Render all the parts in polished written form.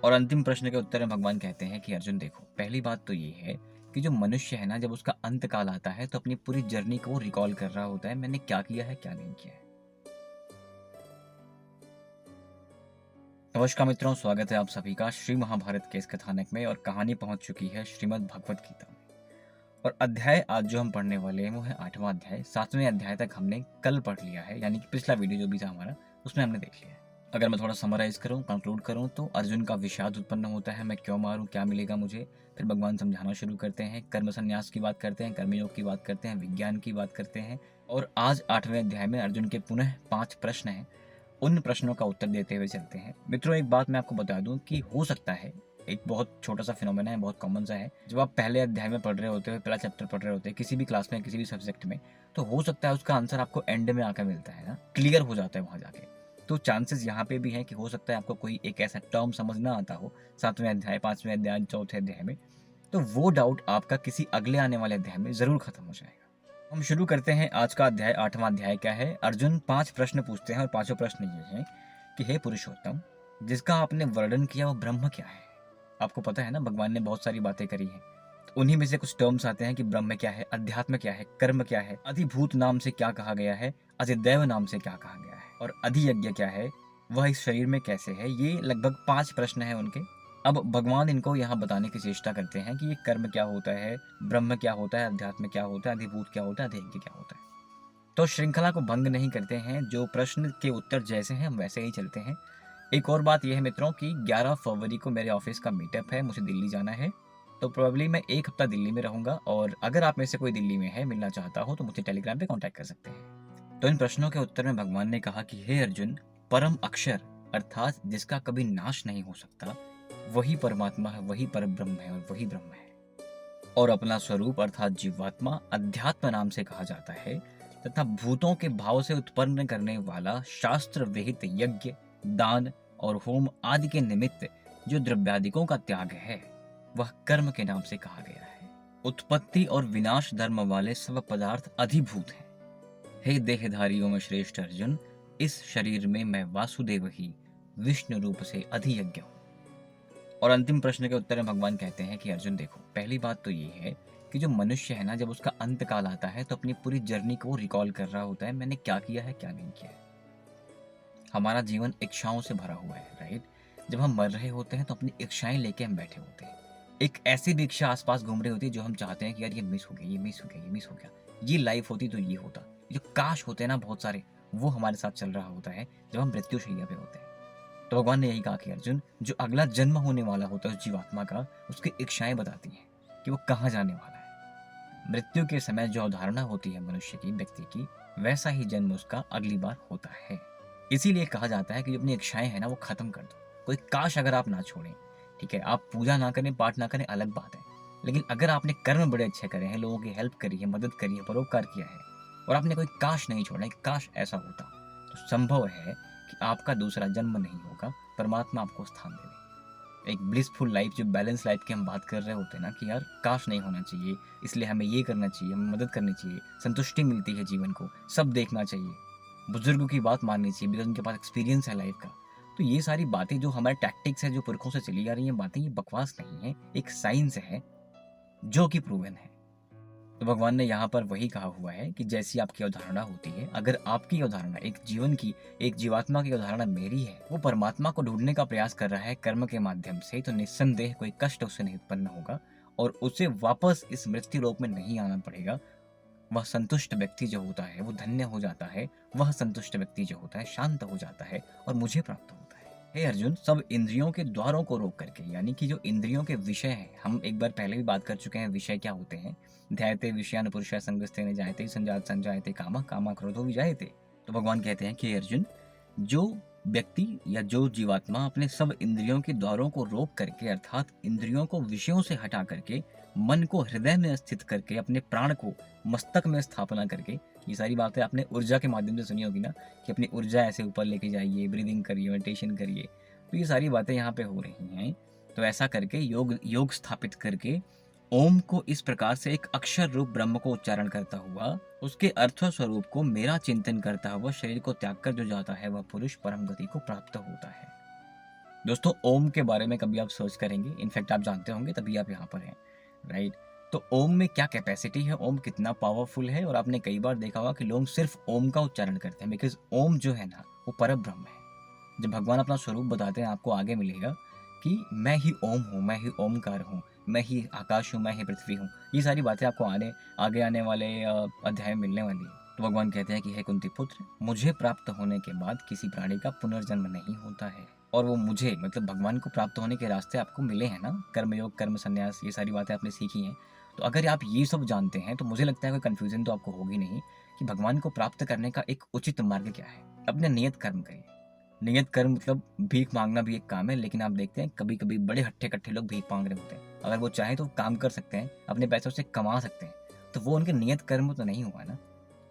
और अंतिम प्रश्न के उत्तर में भगवान कहते हैं कि अर्जुन देखो, पहली बात तो ये है कि जो मनुष्य है ना, जब उसका अंत काल आता है तो अपनी पूरी जर्नी को वो रिकॉल कर रहा होता है, मैंने क्या किया है क्या नहीं किया है। नमस्कार मित्रों, स्वागत है आप सभी का श्री महाभारत के इस कथानक में। और कहानी पहुंच चुकी है श्रीमद् भगवत गीता में। और अध्याय आज जो हम पढ़ने वाले हैं वो है 8वां अध्याय। 7वें अध्याय तक हमने कल पढ़ लिया है, यानी कि पिछला वीडियो जो भी था हमारा उसमें हमने देख लिया है। अगर मैं थोड़ा समराइज करूं, कंक्लूड करूं, तो अर्जुन का विषाद उत्पन्न होता है, मैं क्यों मारूं, क्या मिलेगा मुझे। फिर भगवान समझाना शुरू करते हैं, कर्म संन्यास की बात करते हैं, कर्मयोग की बात करते हैं, विज्ञान की बात करते हैं। और आज 8वें अध्याय में अर्जुन के पुनः 5 प्रश्न हैं। उन प्रश्नों का उत्तर देते हुए चलते हैं। मित्रों, एक बात मैं आपको बता दूं कि हो सकता है, एक बहुत छोटा सा फिनोमेना है, बहुत कॉमन सा है। जब आप पहले अध्याय में पढ़ रहे होते हो, पहला चैप्टर पढ़ रहे होते हैं किसी भी क्लास में, किसी भी सब्जेक्ट में, तो हो सकता है उसका आंसर आपको एंड में आकर मिलता है ना, क्लियर हो जाता है वहां जाके। तो चांसेस यहाँ पे भी हैं कि हो सकता है आपको कोई एक ऐसा टर्म समझ ना आता हो 7वें अध्याय, 5वें अध्याय, 4थे अध्याय में, तो वो डाउट आपका किसी अगले आने वाले अध्याय में जरूर खत्म हो जाएगा। हम शुरू करते हैं आज का अध्याय। 8वां अध्याय क्या है? अर्जुन 5 प्रश्न पूछते हैं और पांचों प्रश्न ये हैं कि हे पुरुषोत्तम, जिसका आपने वर्णन किया वो ब्रह्म क्या है? आपको पता है ना, भगवान ने बहुत सारी बातें करी हैं, तो उन्हीं में से कुछ टर्म्स आते हैं कि ब्रह्म क्या है, अध्यात्म क्या है, कर्म क्या है, अधिभूत नाम से क्या कहा गया है, अधिदैव नाम से क्या कहा गया है, और अधियज्ञ क्या है, वह इस शरीर में कैसे है। ये लगभग 5 प्रश्न हैं उनके। अब भगवान इनको यहाँ बताने की चेष्टा करते हैं कि ये कर्म क्या होता है, ब्रह्म क्या होता है, अध्यात्म क्या होता है, अधिभूत क्या होता है, अधियज्ञ क्या होता है। तो श्रृंखला को भंग नहीं करते हैं, जो प्रश्न के उत्तर जैसे हैं हम वैसे ही चलते हैं। एक और बात यह है मित्रों कि 11 फरवरी को मेरे ऑफिस का मीटअप है, मुझे दिल्ली जाना है। तो प्रोबेबली मैं 1 हफ्ता दिल्ली में रहूंगा, और अगर आप में से कोई दिल्ली में है, मिलना चाहता हो, तो मुझे टेलीग्राम पे कांटेक्ट कर सकते हैं। तो इन प्रश्नों के उत्तर में भगवान ने कहा कि हे अर्जुन, परम अक्षर अर्थात जिसका कभी नाश नहीं हो सकता, वही परमात्मा है, वही परब्रह्म है और वही ब्रह्म है। और अपना स्वरूप अर्थात जीवात्मा अध्यात्म नाम से कहा जाता है, तथा भूतों के भाव से उत्पन्न करने वाला शास्त्र विहित यज्ञ, दान और होम आदि के निमित्त जो द्रव्यादिकों का त्याग है, वह कर्म के नाम से कहा गया है। उत्पत्ति और विनाश धर्म वाले सब पदार्थ अधिभूत हैं। हे देहधारियों में श्रेष्ठ अर्जुन, इस शरीर में मैं वासुदेव ही विष्णु रूप से अधियज्ञ हूँ। और अंतिम प्रश्न के उत्तर में भगवान कहते हैं कि अर्जुन देखो, पहली बात तो ये है कि जो मनुष्य है ना, जब उसका अंत काल आता है तो अपनी पूरी जर्नी को रिकॉल कर रहा होता है, मैंने क्या किया है क्या नहीं किया है। हमारा जीवन इच्छाओं से भरा हुआ है, राइट। जब हम मर रहे होते हैं तो अपनी इच्छाएं लेके हम बैठे होते हैं। एक ऐसी भी इच्छा आसपास घूम रही होती है जो हम चाहते हैं कि यार ये मिस हो गया, ये मिस हो गया, ये मिस हो गया, ये लाइफ होती तो ये होता। जो काश होते हैं ना बहुत सारे, वो हमारे साथ चल रहा होता है जब हम मृत्युशैया पे होते हैं। तो भगवान ने यही कहा कि अर्जुन, जो अगला जन्म होने वाला होता है उस जीवात्मा का, उसकी इच्छाएं बताती हैं कि वो कहाँ जाने वाला है। मृत्यु के समय जो अवधारणा होती है मनुष्य की, व्यक्ति की, वैसा ही जन्म उसका अगली बार होता है। इसीलिए कहा जाता है कि जो अपनी इच्छाएं हैं ना, वो खत्म कर दो। कोई काश अगर आप ना छोड़ें, ठीक है, आप पूजा ना करें, पाठ ना करें, अलग बात है, लेकिन अगर आपने कर्म बड़े अच्छे करे हैं, लोगों की हेल्प करी है, मदद करी है, परोपकार किया है, और आपने कोई काश नहीं छोड़ा कि काश ऐसा होता, तो संभव है कि आपका दूसरा जन्म नहीं होगा, परमात्मा आपको स्थान देवे। एक ब्लिसफुल लाइफ, जो बैलेंस लाइफ की हम बात कर रहे होते हैं ना, कि यार काश नहीं होना चाहिए, इसलिए हमें ये करना चाहिए, हमें मदद करनी चाहिए, संतुष्टि मिलती है जीवन को, सब देखना चाहिए, बुजुर्गों की बात माननी चाहिए, बिकॉज उनके पास एक्सपीरियंस है लाइफ का। तो ये सारी बातें जो हमारे टैक्टिक्स है, जो पुरखों से चली आ रही हैं बातें, ये बकवास नहीं है, एक साइंस है जो कि प्रूवन है। तो भगवान ने यहाँ पर वही कहा हुआ है कि जैसी आपकी अवधारणा होती है, अगर आपकी अवधारणा एक जीवन की, एक जीवात्मा की अवधारणा मेरी है, वो परमात्मा को ढूंढने का प्रयास कर रहा है कर्म के माध्यम से, तो निस्संदेह कोई कष्ट उससे नहीं उत्पन्न होगा और उसे वापस इस मृत्यु लोक में नहीं आना पड़ेगा। वह संतुष्ट व्यक्ति जो होता है वो धन्य हो जाता है, वह संतुष्ट व्यक्ति जो होता है शांत हो जाता है और मुझे प्राप्त होता है। हे अर्जुन, सब इंद्रियों के द्वारों को रोक करके, यानी कि जो इंद्रियों के विषय हैं, हम एक बार पहले भी बात कर चुके हैं विषय क्या होते हैं। ध्यायते विषयान पुरुषः संगस्तेन जायते संजात संजायते कामः कामः क्रोधो विजायते। तो भगवान कहते हैं कि अर्जुन, जो व्यक्ति या जो जीवात्मा अपने सब इंद्रियों के द्वारों को रोक करके, अर्थात इंद्रियों को विषयों से हटा करके, मन को हृदय में स्थित करके, अपने प्राण को मस्तक में स्थापना करके, ये सारी बातें आपने ऊर्जा के माध्यम से सुनी होगी ना, कि अपनी ऊर्जा ऐसे ऊपर लेके जाइए, ब्रीदिंग करिए, मेडिटेशन करिए, तो ये सारी बातें यहाँ पे हो रही हैं। तो ऐसा करके योग स्थापित करके ओम को इस प्रकार से एक अक्षर रूप ब्रह्म को उच्चारण करता हुआ, उसके अर्थ स्वरूप को मेरा चिंतन करता हुआ शरीर को त्याग कर जो जाता है, वह पुरुष परम गति को प्राप्त होता है। दोस्तों ओम के बारे में कभी आप सर्च करेंगे, इनफैक्ट आप जानते होंगे तभी आप यहाँ पर हैं, राइट? तो ओम में क्या कैपेसिटी है, ओम कितना पावरफुल है, और आपने कई बार देखा होगा कि लोग सिर्फ ओम का उच्चारण करते हैं, बिकॉज ओम जो है ना वो परम ब्रह्म है। जब भगवान अपना स्वरूप बताते हैं आपको आगे मिलेगा कि मैं ही ओम हूँ, मैं ही ओमकार हूँ, मैं ही आकाश हूँ, मैं ही पृथ्वी हूँ। ये सारी बातें आपको आगे आने वाले अध्याय में मिलने वाली है। तो भगवान कहते हैं कि हे कुंती पुत्र, मुझे प्राप्त होने के बाद किसी प्राणी का पुनर्जन्म नहीं होता है। और वो मुझे मतलब भगवान को प्राप्त होने के रास्ते आपको मिले हैं ना, कर्मयोग, कर्म संन्यास, ये सारी बातें आपने सीखी हैं। तो अगर आप ये सब जानते हैं तो मुझे लगता है कोई कन्फ्यूजन तो आपको होगी नहीं कि भगवान को प्राप्त करने का एक उचित मार्ग क्या है। अपने नियत कर्म करिए। नियत कर्म मतलब भीख मांगना भी एक काम है, लेकिन आप देखते हैं कभी कभी बड़े हट्टे कट्टे लोग भीख मांग रहे होते हैं। अगर वो चाहे तो काम कर सकते हैं, अपने पैसों से कमा सकते हैं, तो वो उनके नियत कर्म तो नहीं हुआ ना।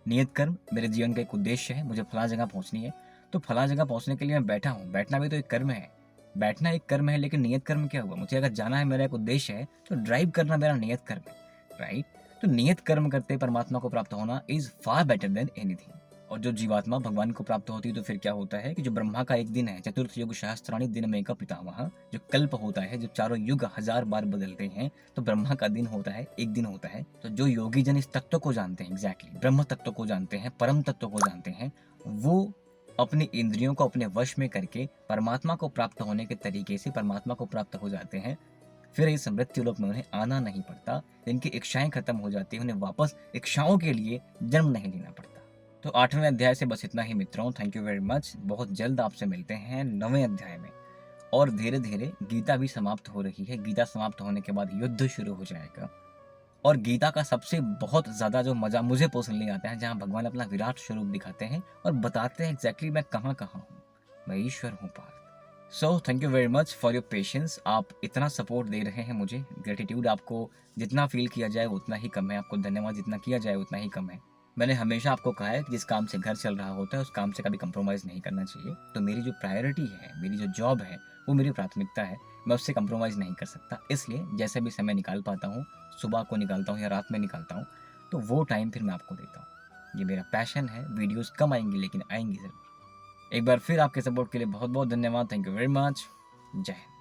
नियत कर्म मेरे जीवन का एक उद्देश्य है, मुझे फला जगह पहुंचनी है, तो फला जगह पहुंचने के लिए मैं बैठा हूँ। बैठना भी तो एक कर्म है, बैठना एक कर्म है, लेकिन नियत कर्म क्या हुआ? मुझे अगर जाना है, मेरा एक उद्देश्य है, तो ड्राइव करना मेरा नियत कर्म है, राइट? तो नियत कर्म करते परमात्मा को प्राप्त होना is far better than anything. और जो जीवात्मा भगवान को प्राप्त होती है तो फिर क्या होता है कि जो ब्रह्मा का एक दिन है, चतुर्थ युग सहस्त्राणि दिन में का पितामह, जो कल्प होता है, जो चारों युग 1000 बार बदलते हैं, तो ब्रह्मा का दिन होता है, एक दिन होता है। तो जो योगी जन इस तत्व को जानते हैं, एग्जैक्टली ब्रह्म तत्व को जानते हैं, परम तत्व को जानते हैं, वो अपनी इंद्रियों को अपने वश में करके परमात्मा को प्राप्त होने के तरीके से परमात्मा को प्राप्त हो जाते हैं। फिर इस मृत्यु लोक में उन्हें आना नहीं पड़ता, इनकी इच्छाएं खत्म हो जाती है, उन्हें वापस इच्छाओं के लिए जन्म नहीं लेना पड़ता। तो 8वें अध्याय से बस इतना ही मित्रों। Thank you very much. बहुत जल्द आपसे मिलते हैं 9वें अध्याय में, और धीरे धीरे गीता भी समाप्त हो रही है। गीता समाप्त होने के बाद युद्ध शुरू हो जाएगा, और गीता का सबसे बहुत ज़्यादा जो मज़ा मुझे पर्सनली आता है, जहाँ भगवान अपना विराट स्वरूप दिखाते हैं और बताते हैं एग्जैक्टली मैं कहाँ कहाँ हूँ, मैं ईश्वर हूँ Partha. So thank you very much for your patience. आप इतना सपोर्ट दे रहे हैं मुझे, ग्रेटिट्यूड आपको जितना फील किया जाए उतना ही कम है, आपको धन्यवाद जितना किया जाए उतना ही कम है। मैंने हमेशा आपको कहा है कि जिस काम से घर चल रहा होता है उस काम से कभी कंप्रोमाइज़ नहीं करना चाहिए। तो मेरी जो प्रायोरिटी है, मेरी जो जॉब है, वो मेरी प्राथमिकता है, मैं उससे कंप्रोमाइज़ नहीं कर सकता। इसलिए जैसे भी समय निकाल पाता हूँ, सुबह को निकालता हूँ या रात में निकालता हूँ, तो वो टाइम फिर मैं आपको देता हूँ। ये मेरा पैशन है। वीडियोस कम आएंगी लेकिन आएंगी ज़रूर। एक बार फिर आपके सपोर्ट के लिए बहुत बहुत धन्यवाद। Thank you very much. जय हिंद।